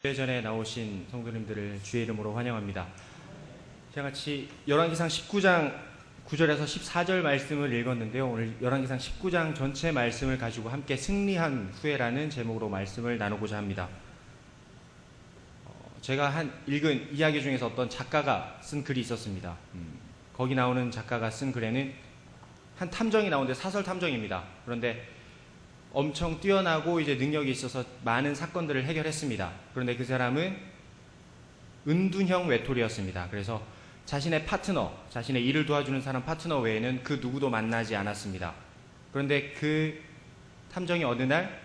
예전에 나오신 성도님들을 주의 이름으로 환영합니다. 같이 열왕기상 19장 9절에서 14절 말씀을 읽었는데요. 오늘 열왕기상 19장 전체 말씀을 가지고 함께 승리한 후에라는 제목으로 말씀을 나누고자 합니다. 제가 읽은 이야기 중에서 어떤 작가가 쓴 글이 있었습니다. 거기 나오는 작가가 쓴 글에는 한 탐정이 나오는데 사설 탐정입니다. 그런데 엄청 뛰어나고 이제 능력이 있어서 많은 사건들을 해결했습니다. 그런데 그 사람은 은둔형 외톨이였습니다. 그래서 자신의 파트너, 자신의 일을 도와주는 사람 파트너 외에는 그 누구도 만나지 않았습니다. 그런데 그 탐정이 어느 날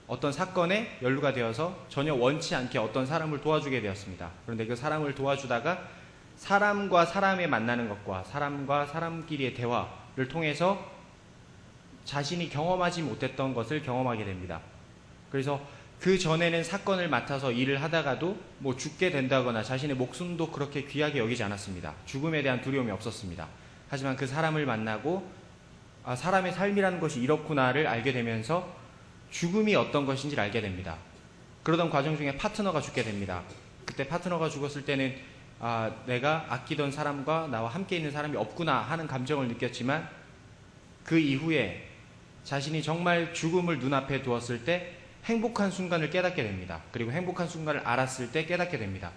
어떤 사건에 연루가 되어서 전혀 원치 않게 어떤 사람을 도와주게 되었습니다. 그런데 그 사람을 도와주다가 사람과 사람의 만나는 것과 사람과 사람끼리의 대화를 통해서 자신이 경험하지 못했던 것을 경험하게 됩니다. 그래서 그 전에는 사건을 맡아서 일을 하다가도 죽게 된다거나 자신의 목숨도 그렇게 귀하게 여기지 않았습니다. 죽음에 대한 두려움이 없었습니다. 하지만 그 사람을 만나고 사람의 삶이라는 것이 이렇구나를 알게 되면서 죽음이 어떤 것인지를 알게 됩니다. 그러던 과정 중에 파트너가 죽게 됩니다. 그때 파트너가 죽었을 때는 내가 아끼던 사람과 나와 함께 있는 사람이 없구나 하는 감정을 느꼈지만 그 이후에 자신이 정말 죽음을 눈앞에 두었을 때 행복한 순간을 깨닫게 됩니다. 그리고 행복한 순간을 알았을 때 깨닫게 됩니다.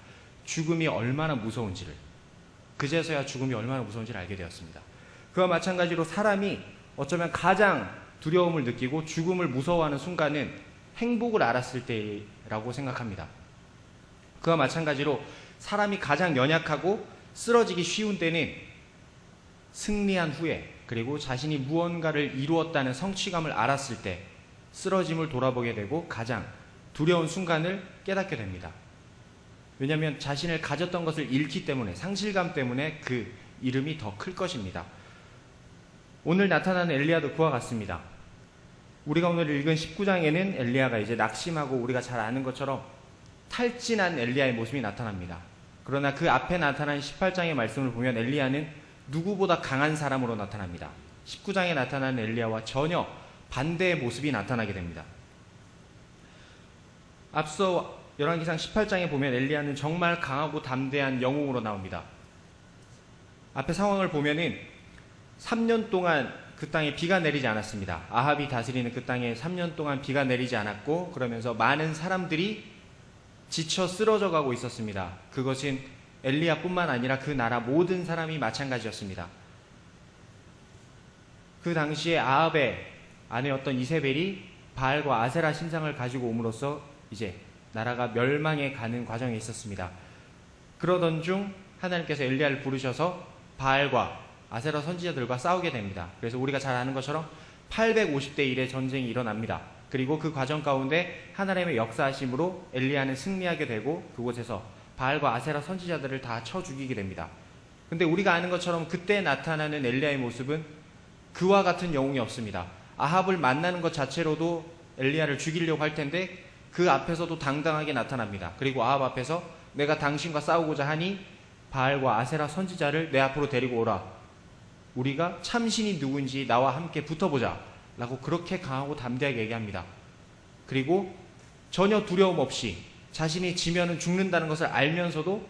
죽음이 얼마나 무서운지를, 그제서야 죽음이 얼마나 무서운지를 알게 되었습니다. 그와 마찬가지로 사람이 어쩌면 가장 두려움을 느끼고 죽음을 무서워하는 순간은 행복을 알았을 때라고 생각합니다. 그와 마찬가지로 사람이 가장 연약하고 쓰러지기 쉬운 때는 승리한 후에, 그리고 자신이 무언가를 이루었다는 성취감을 알았을 때 쓰러짐을 돌아보게 되고 가장 두려운 순간을 깨닫게 됩니다. 왜냐하면 자신을 가졌던 것을 잃기 때문에, 상실감 때문에 그 이름이 더 클 것입니다. 오늘 나타나는 엘리야도 그와 같습니다. 우리가 오늘 읽은 19장에는 엘리야가 이제 낙심하고 우리가 잘 아는 것처럼 탈진한 엘리야의 모습이 나타납니다. 그러나 그 앞에 나타난 18장의 말씀을 보면 엘리야는 누구보다 강한 사람으로 나타납니다. 19장에 나타나는 엘리야와 전혀 반대의 모습이 나타나게 됩니다. 앞서 열왕기상 18장에 보면 엘리야는 정말 강하고 담대한 영웅으로 나옵니다. 앞에 상황을 보면은 3년 동안 그 땅에 비가 내리지 않았습니다. 아합이 다스리는 그 땅에 3년 동안 비가 내리지 않았고, 그러면서 많은 사람들이 지쳐 쓰러져 가고 있었습니다. 그것은 엘리야뿐만 아니라 그 나라 모든 사람이 마찬가지였습니다. 그 당시에 아합의 아내였던 이세벨이 바알과 아세라 신상을 가지고 옴으로써 이제 나라가 멸망해 가는 과정에 있었습니다. 그러던 중 하나님께서 엘리야를 부르셔서 바알과 아세라 선지자들과 싸우게 됩니다. 그래서 우리가 잘 아는 것처럼 850대 1의 전쟁이 일어납니다. 그리고 그 과정 가운데 하나님의 역사하심으로 엘리야는 승리하게 되고 그곳에서 바알과 아세라 선지자들을 다 쳐 죽이게 됩니다. 근데 우리가 아는 것처럼 그때 나타나는 엘리야의 모습은 그와 같은 영웅이 없습니다. 아합을 만나는 것 자체로도 엘리야를 죽이려고 할 텐데 그 앞에서도 당당하게 나타납니다. 그리고 아합 앞에서 내가 당신과 싸우고자 하니 바알과 아세라 선지자를 내 앞으로 데리고 오라. 우리가 참신이 누군지 나와 함께 붙어보자 라고 그렇게 강하고 담대하게 얘기합니다. 그리고 전혀 두려움 없이 자신이 지면은 죽는다는 것을 알면서도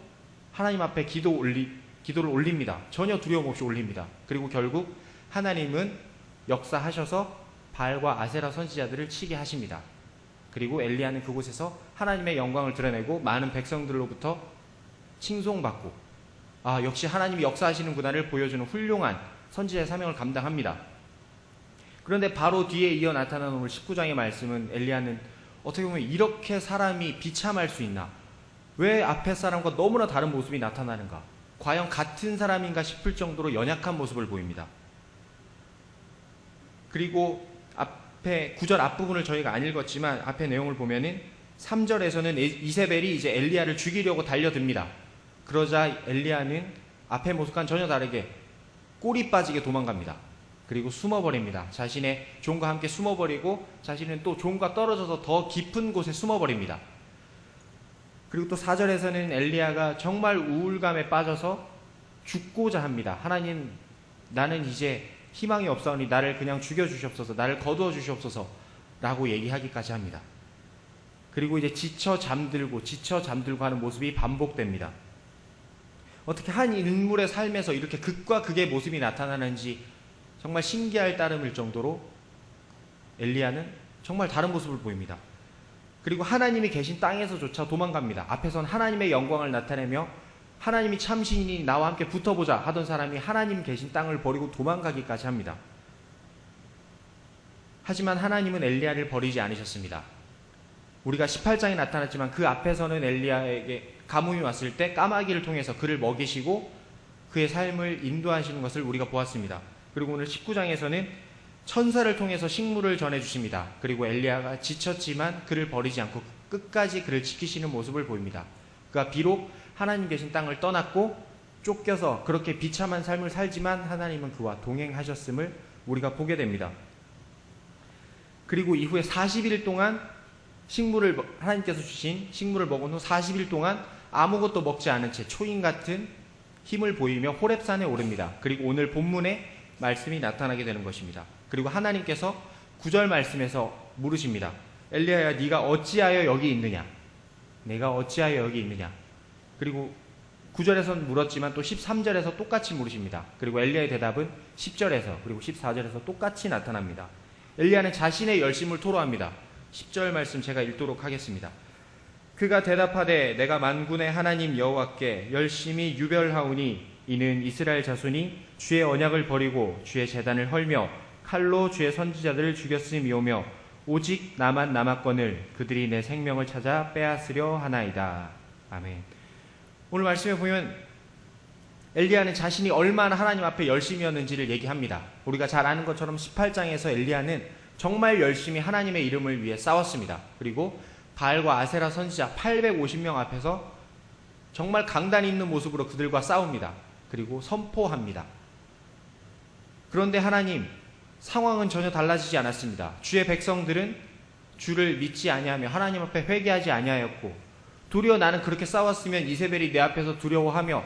하나님 앞에 기도를 올립니다. 전혀 두려움 없이 올립니다. 그리고 결국 하나님은 역사하셔서 바알과 아세라 선지자들을 치게 하십니다. 그리고 엘리야는 그곳에서 하나님의 영광을 드러내고 많은 백성들로부터 칭송받고 역시 하나님이 역사하시는구나를 보여주는 훌륭한 선지자의 사명을 감당합니다. 그런데 바로 뒤에 이어 나타나는 오늘 19장의 말씀은 엘리야는 어떻게 보면 이렇게 사람이 비참할 수 있나? 왜 앞에 사람과 너무나 다른 모습이 나타나는가? 과연 같은 사람인가 싶을 정도로 연약한 모습을 보입니다. 그리고 앞에 9절 앞부분을 저희가 안 읽었지만 앞에 내용을 보면은 3절에서는 이세벨이 이제 엘리야를 죽이려고 달려듭니다. 그러자 엘리야는 앞의 모습과는 전혀 다르게 꼬리 빠지게 도망갑니다. 그리고 숨어버립니다. 자신의 종과 함께 숨어버리고 자신은 또 종과 떨어져서 더 깊은 곳에 숨어버립니다. 그리고 또 4절에서는 엘리야가 정말 우울감에 빠져서 죽고자 합니다. 하나님, 나는 이제 희망이 없사오니 나를 그냥 죽여주시옵소서, 나를 거두어 주시옵소서 라고 얘기하기까지 합니다. 그리고 이제 지쳐 잠들고 하는 모습이 반복됩니다. 어떻게 한 인물의 삶에서 이렇게 극과 극의 모습이 나타나는지 정말 신기할 따름일 정도로 엘리야는 정말 다른 모습을 보입니다. 그리고 하나님이 계신 땅에서조차 도망갑니다. 앞에선 하나님의 영광을 나타내며 하나님이 참신이니 나와 함께 붙어보자 하던 사람이 하나님 계신 땅을 버리고 도망가기까지 합니다. 하지만 하나님은 엘리야를 버리지 않으셨습니다. 우리가 18장에 나타났지만 그 앞에서는 엘리야에게 가뭄이 왔을 때 까마귀를 통해서 그를 먹이시고 그의 삶을 인도하시는 것을 우리가 보았습니다. 그리고 오늘 19장에서는 천사를 통해서 식물을 전해주십니다. 그리고 엘리야가 지쳤지만 그를 버리지 않고 끝까지 그를 지키시는 모습을 보입니다. 그가 비록 하나님 계신 땅을 떠났고 쫓겨서 그렇게 비참한 삶을 살지만 하나님은 그와 동행하셨음을 우리가 보게 됩니다. 그리고 이후에 40일 동안 하나님께서 주신 식물을 먹은 후 40일 동안 아무것도 먹지 않은 채 초인 같은 힘을 보이며 호렙산에 오릅니다. 그리고 오늘 본문에 말씀이 나타나게 되는 것입니다. 그리고 하나님께서 9절 말씀에서 물으십니다. 엘리야야, 네가 어찌하여 여기 있느냐? 내가 어찌하여 여기 있느냐? 그리고 9절에서는 물었지만 또 13절에서 똑같이 물으십니다. 그리고 엘리야의 대답은 10절에서 그리고 14절에서 똑같이 나타납니다. 엘리야는 자신의 열심을 토로합니다. 10절 말씀 제가 읽도록 하겠습니다. 그가 대답하되 내가 만군의 하나님 여호와께 열심히 유별하오니 이는 이스라엘 자손이 주의 언약을 버리고 주의 제단을 헐며 칼로 주의 선지자들을 죽였음이오며 오직 나만 남았거늘 그들이 내 생명을 찾아 빼앗으려 하나이다. 아멘. 오늘 말씀에 보면 엘리야는 자신이 얼마나 하나님 앞에 열심이었는지를 얘기합니다. 우리가 잘 아는 것처럼 18장에서 엘리야는 정말 열심히 하나님의 이름을 위해 싸웠습니다. 그리고 바알과 아세라 선지자 850명 앞에서 정말 강단 있는 모습으로 그들과 싸웁니다. 그리고 선포합니다. 그런데 하나님, 상황은 전혀 달라지지 않았습니다. 주의 백성들은 주를 믿지 아니하며 하나님 앞에 회개하지 아니하였고 도리어 나는 그렇게 싸웠으면 이세벨이 내 앞에서 두려워하며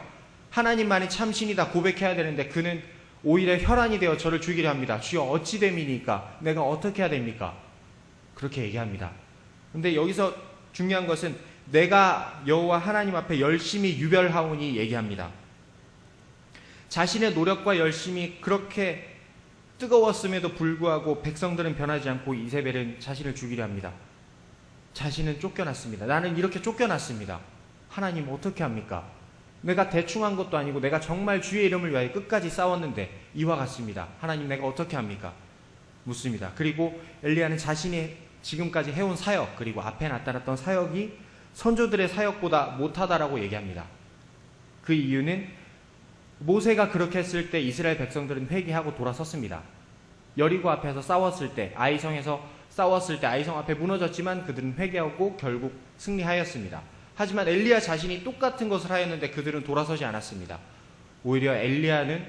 하나님만이 참신이다 고백해야 되는데 그는 오히려 혈안이 되어 저를 죽이려 합니다. 주여 어찌 됨이니까? 내가 어떻게 해야 됩니까? 그렇게 얘기합니다. 그런데 여기서 중요한 것은 내가 여호와 하나님 앞에 열심히 유별하오니 얘기합니다. 자신의 노력과 열심이 그렇게 뜨거웠음에도 불구하고 백성들은 변하지 않고 이세벨은 자신을 죽이려 합니다. 자신은 쫓겨났습니다. 나는 이렇게 쫓겨났습니다. 하나님 어떻게 합니까? 내가 대충 한 것도 아니고 내가 정말 주의 이름을 위하여 끝까지 싸웠는데 이와 같습니다. 하나님 내가 어떻게 합니까? 묻습니다. 그리고 엘리야는 자신이 지금까지 해온 사역 그리고 앞에 나타났던 사역이 선조들의 사역보다 못하다라고 얘기합니다. 그 이유는 모세가 그렇게 했을 때 이스라엘 백성들은 회개하고 돌아섰습니다. 여리고 앞에서 싸웠을 때 아이성에서 싸웠을 때 아이성 앞에 무너졌지만 그들은 회개하고 결국 승리하였습니다. 하지만 엘리야 자신이 똑같은 것을 하였는데 그들은 돌아서지 않았습니다. 오히려 엘리야는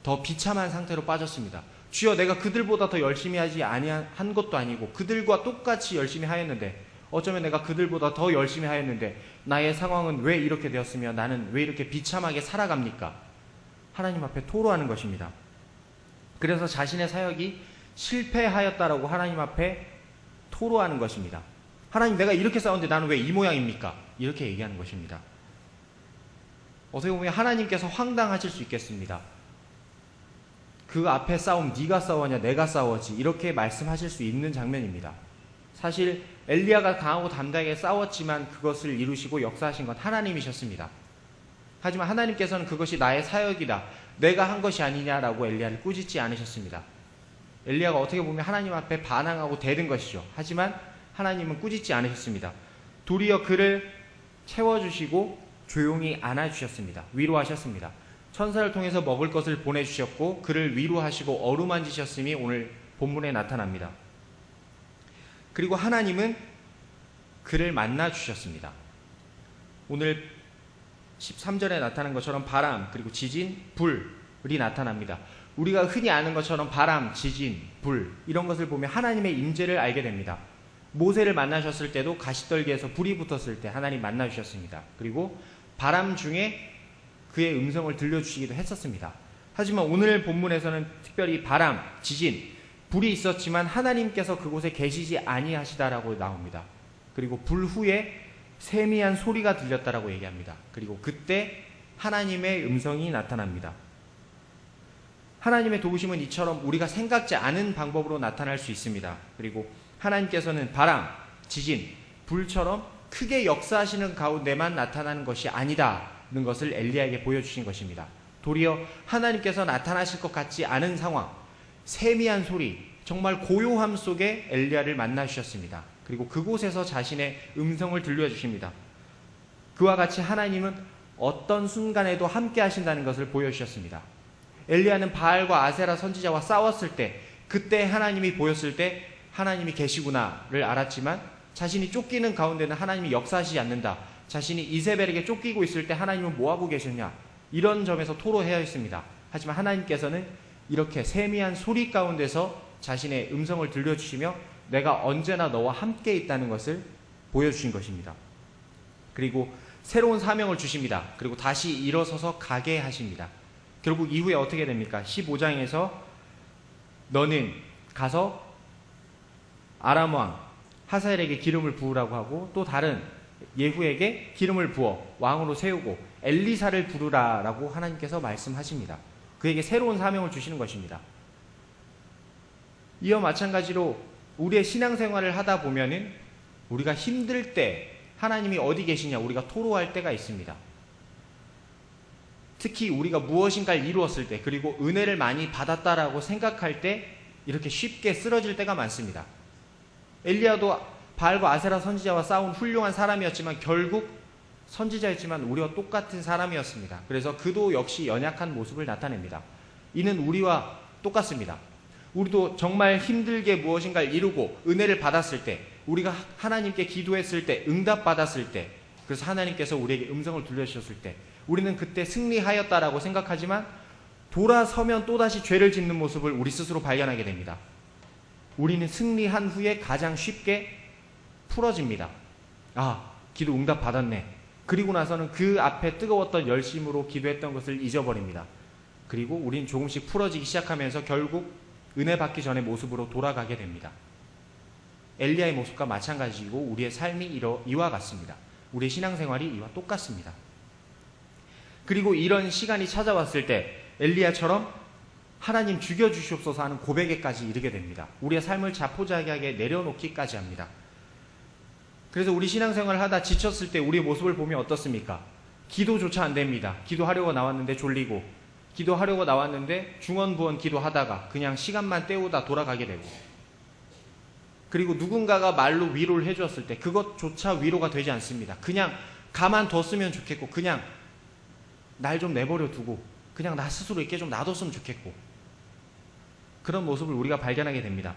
더 비참한 상태로 빠졌습니다. 주여 내가 그들보다 더 열심히 하지 아니한 것도 아니고 그들과 똑같이 열심히 하였는데 어쩌면 내가 그들보다 더 열심히 하였는데 나의 상황은 왜 이렇게 되었으며 나는 왜 이렇게 비참하게 살아갑니까? 하나님 앞에 토로하는 것입니다. 그래서 자신의 사역이 실패하였다라고 하나님 앞에 토로하는 것입니다. 하나님 내가 이렇게 싸웠는데 나는 왜 이 모양입니까? 이렇게 얘기하는 것입니다. 어떻게 보면 하나님께서 황당하실 수 있겠습니다. 그 앞에 싸움 네가 싸웠냐 내가 싸웠지 이렇게 말씀하실 수 있는 장면입니다. 사실 엘리야가 강하고 담대하게 싸웠지만 그것을 이루시고 역사하신 건 하나님이셨습니다. 하지만 하나님께서는 그것이 나의 사역이다 내가 한 것이 아니냐라고 엘리야를 꾸짖지 않으셨습니다. 엘리야가 어떻게 보면 하나님 앞에 반항하고 대든 것이죠. 하지만 하나님은 꾸짖지 않으셨습니다. 도리어 그를 채워주시고 조용히 안아주셨습니다. 위로하셨습니다. 천사를 통해서 먹을 것을 보내주셨고 그를 위로하시고 어루만지셨음이 오늘 본문에 나타납니다. 그리고 하나님은 그를 만나주셨습니다. 오늘 13절에 나타난 것처럼 바람 그리고 지진, 불이 나타납니다. 우리가 흔히 아는 것처럼 바람, 지진, 불 이런 것을 보면 하나님의 임재를 알게 됩니다. 모세를 만나셨을 때도 가시떨기에서 불이 붙었을 때 하나님 만나주셨습니다. 그리고 바람 중에 그의 음성을 들려주시기도 했었습니다. 하지만 오늘 본문에서는 특별히 바람, 지진, 불이 있었지만 하나님께서 그곳에 계시지 아니하시다라고 나옵니다. 그리고 불 후에 세미한 소리가 들렸다라고 얘기합니다. 그리고 그때 하나님의 음성이 나타납니다. 하나님의 도우심은 이처럼 우리가 생각지 않은 방법으로 나타날 수 있습니다. 그리고 하나님께서는 바람, 지진, 불처럼 크게 역사하시는 가운데만 나타나는 것이 아니다는 것을 엘리야에게 보여주신 것입니다. 도리어 하나님께서 나타나실 것 같지 않은 상황, 세미한 소리, 정말 고요함 속에 엘리야를 만나주셨습니다. 그리고 그곳에서 자신의 음성을 들려주십니다. 그와 같이 하나님은 어떤 순간에도 함께 하신다는 것을 보여주셨습니다. 엘리야는 바알과 아세라 선지자와 싸웠을 때, 그때 하나님이 보였을 때 하나님이 계시구나를 알았지만 자신이 쫓기는 가운데는 하나님이 역사하시지 않는다. 자신이 이세벨에게 쫓기고 있을 때 하나님은 뭐하고 계셨냐, 이런 점에서 토로해야 했습니다. 하지만 하나님께서는 이렇게 세미한 소리 가운데서 자신의 음성을 들려주시며 내가 언제나 너와 함께 있다는 것을 보여주신 것입니다. 그리고 새로운 사명을 주십니다. 그리고 다시 일어서서 가게 하십니다. 결국 이후에 어떻게 됩니까? 15장에서 너는 가서 아람 왕 하사엘에게 기름을 부으라고 하고, 또 다른 예후에게 기름을 부어 왕으로 세우고 엘리사를 부르라라고 하나님께서 말씀하십니다. 그에게 새로운 사명을 주시는 것입니다. 이와 마찬가지로 우리의 신앙생활을 하다 보면은 우리가 힘들 때 하나님이 어디 계시냐 우리가 토로할 때가 있습니다. 특히 우리가 무엇인가를 이루었을 때, 그리고 은혜를 많이 받았다라고 생각할 때 이렇게 쉽게 쓰러질 때가 많습니다. 엘리야도 바알과 아세라 선지자와 싸운 훌륭한 사람이었지만 결국 선지자였지만 우리와 똑같은 사람이었습니다. 그래서 그도 역시 연약한 모습을 나타냅니다. 이는 우리와 똑같습니다. 우리도 정말 힘들게 무엇인가를 이루고 은혜를 받았을 때, 우리가 하나님께 기도했을 때, 응답받았을 때, 그래서 하나님께서 우리에게 음성을 들려주셨을 때 우리는 그때 승리하였다라고 생각하지만 돌아서면 또다시 죄를 짓는 모습을 우리 스스로 발견하게 됩니다. 우리는 승리한 후에 가장 쉽게 풀어집니다. 아, 기도 응답 받았네. 그리고 나서는 그 앞에 뜨거웠던 열심으로 기도했던 것을 잊어버립니다. 그리고 우린 조금씩 풀어지기 시작하면서 결국 은혜 받기 전의 모습으로 돌아가게 됩니다. 엘리야의 모습과 마찬가지고 우리의 삶이 이와 같습니다. 우리의 신앙생활이 이와 똑같습니다. 그리고 이런 시간이 찾아왔을 때 엘리야처럼 하나님 죽여주시옵소서 하는 고백에까지 이르게 됩니다. 우리의 삶을 자포자기하게 내려놓기까지 합니다. 그래서 우리 신앙생활을 하다 지쳤을 때 우리의 모습을 보면 어떻습니까? 기도조차 안 됩니다. 기도하려고 나왔는데 졸리고, 기도하려고 나왔는데 중언부언 기도하다가 그냥 시간만 때우다 돌아가게 되고, 그리고 누군가가 말로 위로를 해주었을 때 그것조차 위로가 되지 않습니다. 그냥 가만뒀으면 좋겠고, 그냥 날 좀 내버려 두고 그냥 나 스스로 있게 좀 놔뒀으면 좋겠고, 그런 모습을 우리가 발견하게 됩니다.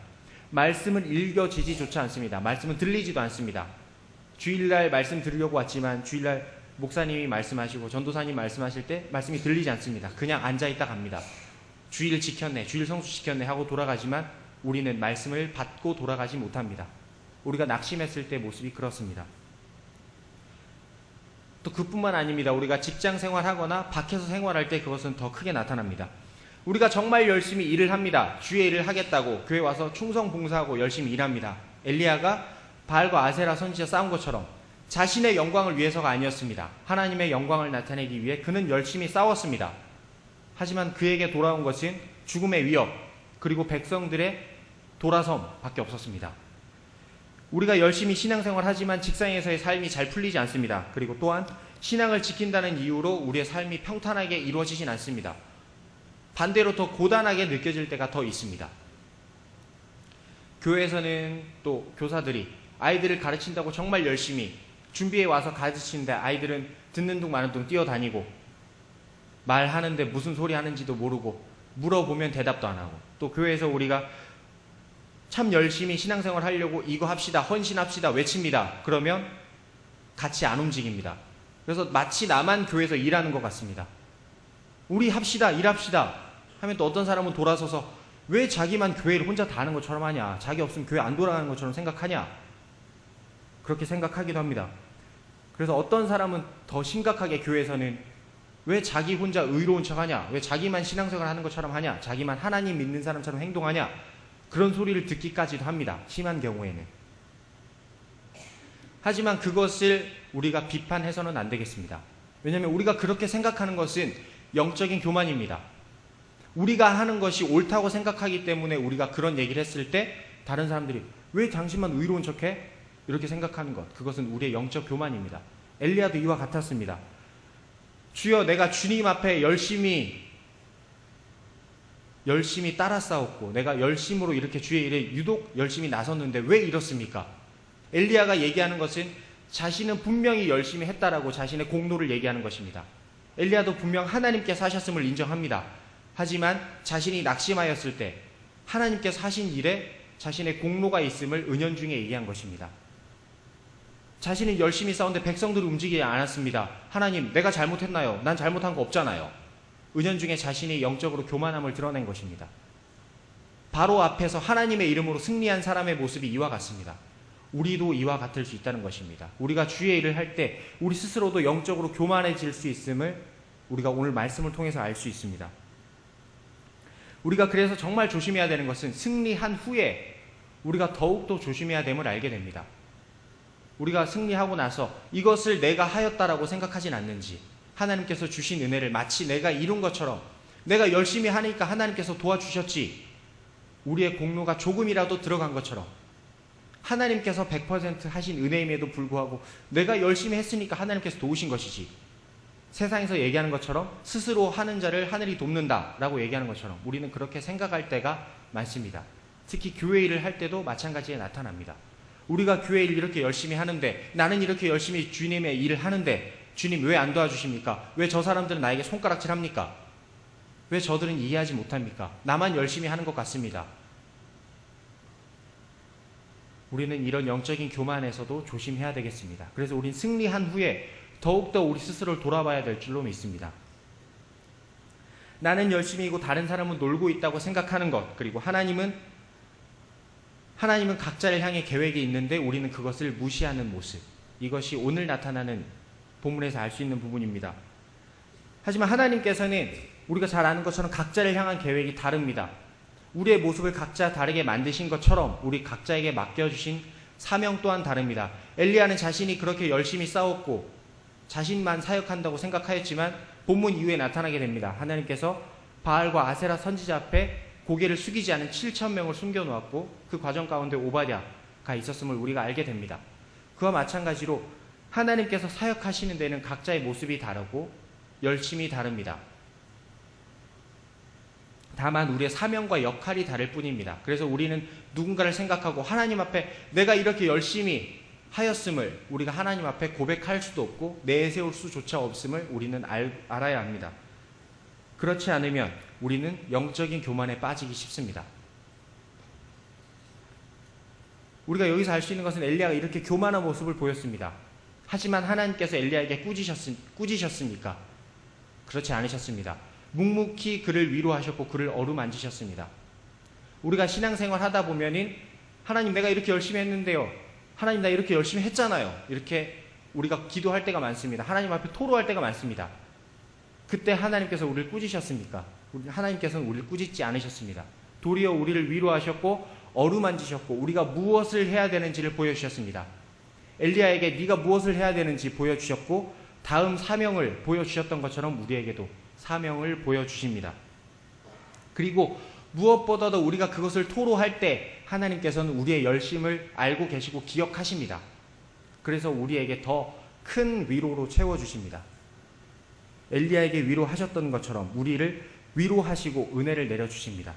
말씀은 읽어지지조차 않습니다. 말씀은 들리지도 않습니다. 주일날 말씀 들으려고 왔지만 주일날 목사님이 말씀하시고 전도사님 말씀하실 때 말씀이 들리지 않습니다. 그냥 앉아있다 갑니다. 주일 지켰네, 주일 성수 지켰네 하고 돌아가지만 우리는 말씀을 받고 돌아가지 못합니다. 우리가 낙심했을 때 모습이 그렇습니다. 또 그뿐만 아닙니다. 우리가 직장 생활하거나 밖에서 생활할 때 그것은 더 크게 나타납니다. 우리가 정말 열심히 일을 합니다. 주의 일을 하겠다고 교회 와서 충성 봉사하고 열심히 일합니다. 엘리야가 바알과 아세라 선지자 싸운 것처럼 자신의 영광을 위해서가 아니었습니다. 하나님의 영광을 나타내기 위해 그는 열심히 싸웠습니다. 하지만 그에게 돌아온 것은 죽음의 위협, 그리고 백성들의 돌아섬밖에 없었습니다. 우리가 열심히 신앙생활 하지만 직장에서의 삶이 잘 풀리지 않습니다. 그리고 또한 신앙을 지킨다는 이유로 우리의 삶이 평탄하게 이루어지진 않습니다. 반대로 더 고단하게 느껴질 때가 더 있습니다. 교회에서는 또 교사들이 아이들을 가르친다고 정말 열심히 준비해 와서 가르치는데 아이들은 듣는 둥 마는 둥 뛰어다니고 말하는데 무슨 소리 하는지도 모르고 물어보면 대답도 안 하고, 또 교회에서 우리가 참 열심히 신앙생활 하려고 이거 합시다, 헌신합시다 외칩니다. 그러면 같이 안 움직입니다. 그래서 마치 나만 교회에서 일하는 것 같습니다. 우리 합시다, 일합시다 하면 또 어떤 사람은 돌아서서 왜 자기만 교회를 혼자 다 하는 것처럼 하냐, 자기 없으면 교회 안 돌아가는 것처럼 생각하냐, 그렇게 생각하기도 합니다. 그래서 어떤 사람은 더 심각하게 교회에서는 왜 자기 혼자 의로운 척하냐, 왜 자기만 신앙생활 하는 것처럼 하냐, 자기만 하나님 믿는 사람처럼 행동하냐, 그런 소리를 듣기까지도 합니다. 심한 경우에는. 하지만 그것을 우리가 비판해서는 안 되겠습니다. 왜냐하면 우리가 그렇게 생각하는 것은 영적인 교만입니다. 우리가 하는 것이 옳다고 생각하기 때문에 우리가 그런 얘기를 했을 때 다른 사람들이 왜 당신만 의로운 척해? 이렇게 생각하는 것, 그것은 우리의 영적 교만입니다. 엘리야도 이와 같았습니다. 주여, 내가 주님 앞에 열심히 따라 싸웠고 내가 열심으로 이렇게 주의 일에 유독 열심히 나섰는데 왜 이렇습니까? 엘리야가 얘기하는 것은 자신은 분명히 열심히 했다라고 자신의 공로를 얘기하는 것입니다. 엘리야도 분명 하나님께서 하셨음을 인정합니다. 하지만 자신이 낙심하였을 때 하나님께서 하신 일에 자신의 공로가 있음을 은연중에 얘기한 것입니다. 자신이 열심히 싸웠는데 백성들이 움직이지 않았습니다. 하나님, 내가 잘못했나요? 난 잘못한 거 없잖아요. 은연중에 자신이 영적으로 교만함을 드러낸 것입니다. 바로 앞에서 하나님의 이름으로 승리한 사람의 모습이 이와 같습니다. 우리도 이와 같을 수 있다는 것입니다. 우리가 주의 일을 할 때 우리 스스로도 영적으로 교만해질 수 있음을 우리가 오늘 말씀을 통해서 알 수 있습니다. 우리가 그래서 정말 조심해야 되는 것은 승리한 후에 우리가 더욱더 조심해야 됨을 알게 됩니다. 우리가 승리하고 나서 이것을 내가 하였다라고 생각하진 않는지, 하나님께서 주신 은혜를 마치 내가 이룬 것처럼 내가 열심히 하니까 하나님께서 도와주셨지, 우리의 공로가 조금이라도 들어간 것처럼 하나님께서 100% 하신 은혜임에도 불구하고 내가 열심히 했으니까 하나님께서 도우신 것이지, 세상에서 얘기하는 것처럼 스스로 하는 자를 하늘이 돕는다라고 얘기하는 것처럼 우리는 그렇게 생각할 때가 많습니다. 특히 교회 일을 할 때도 마찬가지에 나타납니다. 우리가 교회 일 이렇게 열심히 하는데, 나는 이렇게 열심히 주님의 일을 하는데 주님 왜 안 도와주십니까? 왜 저 사람들은 나에게 손가락질합니까? 왜 저들은 이해하지 못합니까? 나만 열심히 하는 것 같습니다. 우리는 이런 영적인 교만에서도 조심해야 되겠습니다. 그래서 우린 승리한 후에 더욱더 우리 스스로를 돌아봐야 될 줄로 믿습니다. 나는 열심히이고 다른 사람은 놀고 있다고 생각하는 것, 그리고 하나님은 각자를 향해 계획이 있는데 우리는 그것을 무시하는 모습, 이것이 오늘 나타나는 본문에서 알 수 있는 부분입니다. 하지만 하나님께서는 우리가 잘 아는 것처럼 각자를 향한 계획이 다릅니다. 우리의 모습을 각자 다르게 만드신 것처럼 우리 각자에게 맡겨주신 사명 또한 다릅니다. 엘리야는 자신이 그렇게 열심히 싸웠고 자신만 사역한다고 생각하였지만 본문 이후에 나타나게 됩니다. 하나님께서 바알과 아세라 선지자 앞에 고개를 숙이지 않은 7,000명을 숨겨놓았고 그 과정 가운데 오바댜가 있었음을 우리가 알게 됩니다. 그와 마찬가지로 하나님께서 사역하시는 데는 각자의 모습이 다르고 열심히 다릅니다. 다만 우리의 사명과 역할이 다를 뿐입니다. 그래서 우리는 누군가를 생각하고 하나님 앞에 내가 이렇게 열심히 하였음을 우리가 하나님 앞에 고백할 수도 없고 내세울 수조차 없음을 우리는 알아야 합니다. 그렇지 않으면 우리는 영적인 교만에 빠지기 쉽습니다. 우리가 여기서 알 수 있는 것은 엘리야가 이렇게 교만한 모습을 보였습니다. 하지만 하나님께서 엘리야에게 꾸지셨습니까? 그렇지 않으셨습니다. 묵묵히 그를 위로하셨고 그를 어루만지셨습니다. 우리가 신앙생활 하다 보면은 하나님 내가 이렇게 열심히 했는데요, 하나님 나 이렇게 열심히 했잖아요, 이렇게 우리가 기도할 때가 많습니다. 하나님 앞에 토로할 때가 많습니다. 그때 하나님께서 우리를 꾸지셨습니까? 하나님께서는 우리를 꾸짖지 않으셨습니다. 도리어 우리를 위로하셨고 어루만지셨고 우리가 무엇을 해야 되는지를 보여주셨습니다. 엘리야에게 네가 무엇을 해야 되는지 보여주셨고 다음 사명을 보여주셨던 것처럼 우리에게도 사명을 보여주십니다. 그리고 무엇보다도 우리가 그것을 토로할 때 하나님께서는 우리의 열심을 알고 계시고 기억하십니다. 그래서 우리에게 더 큰 위로로 채워주십니다. 엘리야에게 위로하셨던 것처럼 우리를 위로하시고 은혜를 내려주십니다.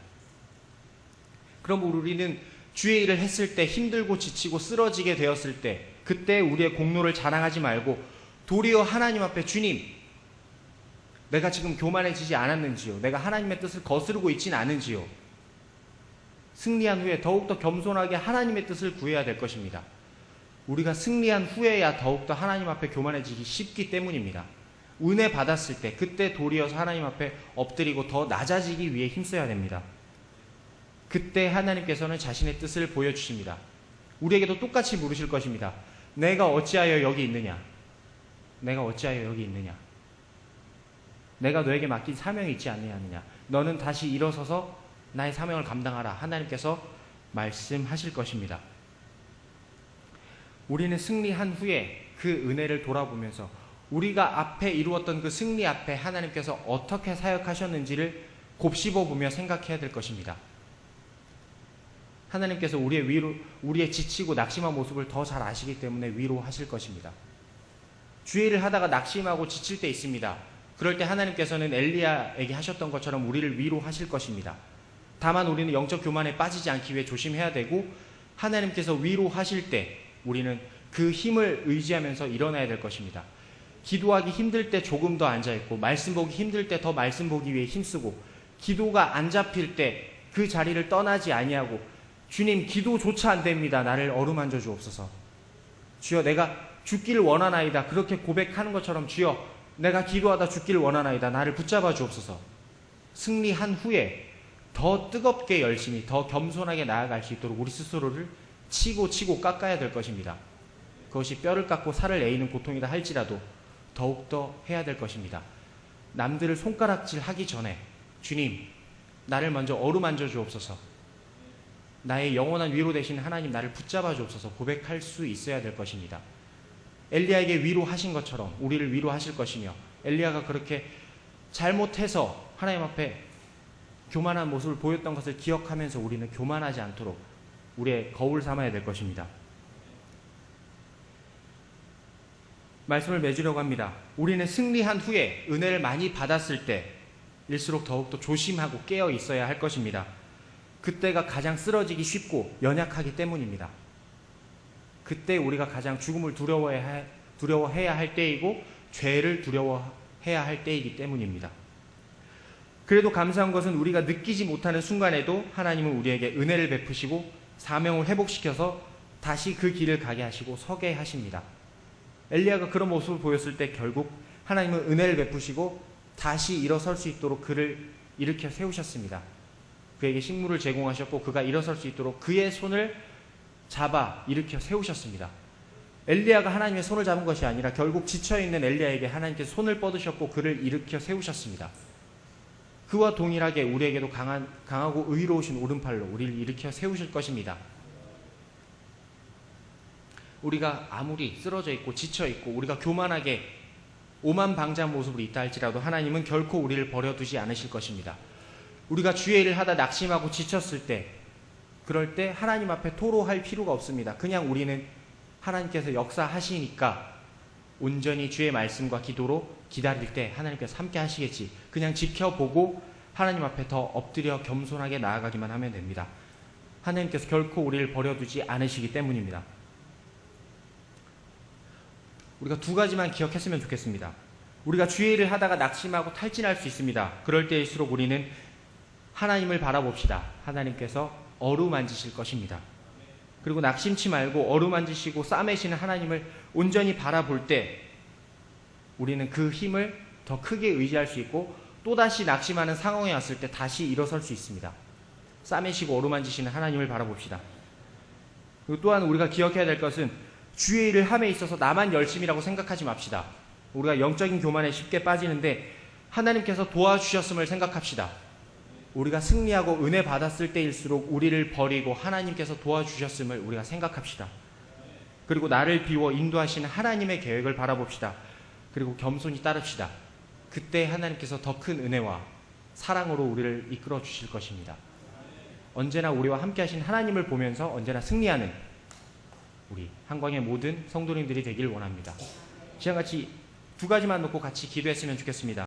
그럼 우리는 주의 일을 했을 때 힘들고 지치고 쓰러지게 되었을 때 그때 우리의 공로를 자랑하지 말고 도리어 하나님 앞에 주님, 내가 지금 교만해지지 않았는지요? 내가 하나님의 뜻을 거스르고 있지는 않은지요? 승리한 후에 더욱더 겸손하게 하나님의 뜻을 구해야 될 것입니다. 우리가 승리한 후에야 더욱더 하나님 앞에 교만해지기 쉽기 때문입니다. 은혜 받았을 때 그때 도리어서 하나님 앞에 엎드리고 더 낮아지기 위해 힘써야 됩니다. 그때 하나님께서는 자신의 뜻을 보여주십니다. 우리에게도 똑같이 물으실 것입니다. 내가 어찌하여 여기 있느냐? 내가 어찌하여 여기 있느냐? 내가 너에게 맡긴 사명이 있지 않느냐? 너는 다시 일어서서 나의 사명을 감당하라. 하나님께서 말씀하실 것입니다. 우리는 승리한 후에 그 은혜를 돌아보면서 우리가 앞에 이루었던 그 승리 앞에 하나님께서 어떻게 사역하셨는지를 곱씹어 보며 생각해야 될 것입니다. 하나님께서 우리의 지치고 낙심한 모습을 더 잘 아시기 때문에 위로하실 것입니다. 주의를 하다가 낙심하고 지칠 때 있습니다. 그럴 때 하나님께서는 엘리야에게 하셨던 것처럼 우리를 위로하실 것입니다. 다만 우리는 영적 교만에 빠지지 않기 위해 조심해야 되고, 하나님께서 위로하실 때 우리는 그 힘을 의지하면서 일어나야 될 것입니다. 기도하기 힘들 때 조금 더 앉아있고, 말씀 보기 힘들 때 더 말씀 보기 위해 힘쓰고, 기도가 안 잡힐 때 그 자리를 떠나지 아니하고, 주님 기도조차 안 됩니다. 나를 어루만져 주옵소서. 주여 내가 죽기를 원하나이다. 그렇게 고백하는 것처럼 주여 내가 기도하다 죽기를 원하나이다. 나를 붙잡아 주옵소서. 승리한 후에 더 뜨겁게 열심히 더 겸손하게 나아갈 수 있도록 우리 스스로를 치고 깎아야 될 것입니다. 그것이 뼈를 깎고 살을 에이는 고통이다 할지라도 더욱더 해야 될 것입니다. 남들을 손가락질 하기 전에 주님 나를 먼저 어루만져 주옵소서. 나의 영원한 위로 되신 하나님 나를 붙잡아 주옵소서 고백할 수 있어야 될 것입니다. 엘리야에게 위로하신 것처럼 우리를 위로하실 것이며, 엘리야가 그렇게 잘못해서 하나님 앞에 교만한 모습을 보였던 것을 기억하면서 우리는 교만하지 않도록 우리의 거울 삼아야 될 것입니다. 말씀을 맺으려고 합니다. 우리는 승리한 후에 은혜를 많이 받았을 때일수록 더욱더 조심하고 깨어 있어야 할 것입니다. 그때가 가장 쓰러지기 쉽고 연약하기 때문입니다. 그때 우리가 가장 죽음을 두려워해야 할 때이고 죄를 두려워해야 할 때이기 때문입니다. 그래도 감사한 것은 우리가 느끼지 못하는 순간에도 하나님은 우리에게 은혜를 베푸시고 사명을 회복시켜서 다시 그 길을 가게 하시고 서게 하십니다. 엘리야가 그런 모습을 보였을 때 결국 하나님은 은혜를 베푸시고 다시 일어설 수 있도록 그를 일으켜 세우셨습니다. 그에게 식물을 제공하셨고 그가 일어설 수 있도록 그의 손을 잡아 일으켜 세우셨습니다. 엘리야가 하나님의 손을 잡은 것이 아니라 결국 지쳐있는 엘리야에게 하나님께서 손을 뻗으셨고 그를 일으켜 세우셨습니다. 그와 동일하게 우리에게도 강하고 의로우신 오른팔로 우리를 일으켜 세우실 것입니다. 우리가 아무리 쓰러져 있고 지쳐 있고 우리가 교만하게 오만방자한 모습으로 있다 할지라도 하나님은 결코 우리를 버려두지 않으실 것입니다. 우리가 주의 일을 하다 낙심하고 지쳤을 때, 그럴 때 하나님 앞에 토로할 필요가 없습니다. 그냥 우리는 하나님께서 역사하시니까 온전히 주의 말씀과 기도로 기다릴 때 하나님께서 함께 하시겠지, 그냥 지켜보고 하나님 앞에 더 엎드려 겸손하게 나아가기만 하면 됩니다. 하나님께서 결코 우리를 버려두지 않으시기 때문입니다. 우리가 두 가지만 기억했으면 좋겠습니다. 우리가 주의 일을 하다가 낙심하고 탈진할 수 있습니다. 그럴 때일수록 우리는 하나님을 바라봅시다. 하나님께서 어루만지실 것입니다. 그리고 낙심치 말고 어루만지시고 싸매시는 하나님을 온전히 바라볼 때 우리는 그 힘을 더 크게 의지할 수 있고 또다시 낙심하는 상황에 왔을 때 다시 일어설 수 있습니다. 싸매시고 어루만지시는 하나님을 바라봅시다. 그리고 또한 우리가 기억해야 될 것은 주의 일을 함에 있어서 나만 열심이라고 생각하지 맙시다. 우리가 영적인 교만에 쉽게 빠지는데 하나님께서 도와주셨음을 생각합시다. 우리가 승리하고 은혜 받았을 때일수록 우리를 버리고 하나님께서 도와주셨음을 우리가 생각합시다. 그리고 나를 비워 인도하시는 하나님의 계획을 바라봅시다. 그리고 겸손히 따릅시다. 그때 하나님께서 더 큰 은혜와 사랑으로 우리를 이끌어 주실 것입니다. 언제나 우리와 함께 하신 하나님을 보면서 언제나 승리하는 우리 한광의 모든 성도님들이 되길 원합니다. 시간같이 두 가지만 놓고 같이 기도했으면 좋겠습니다.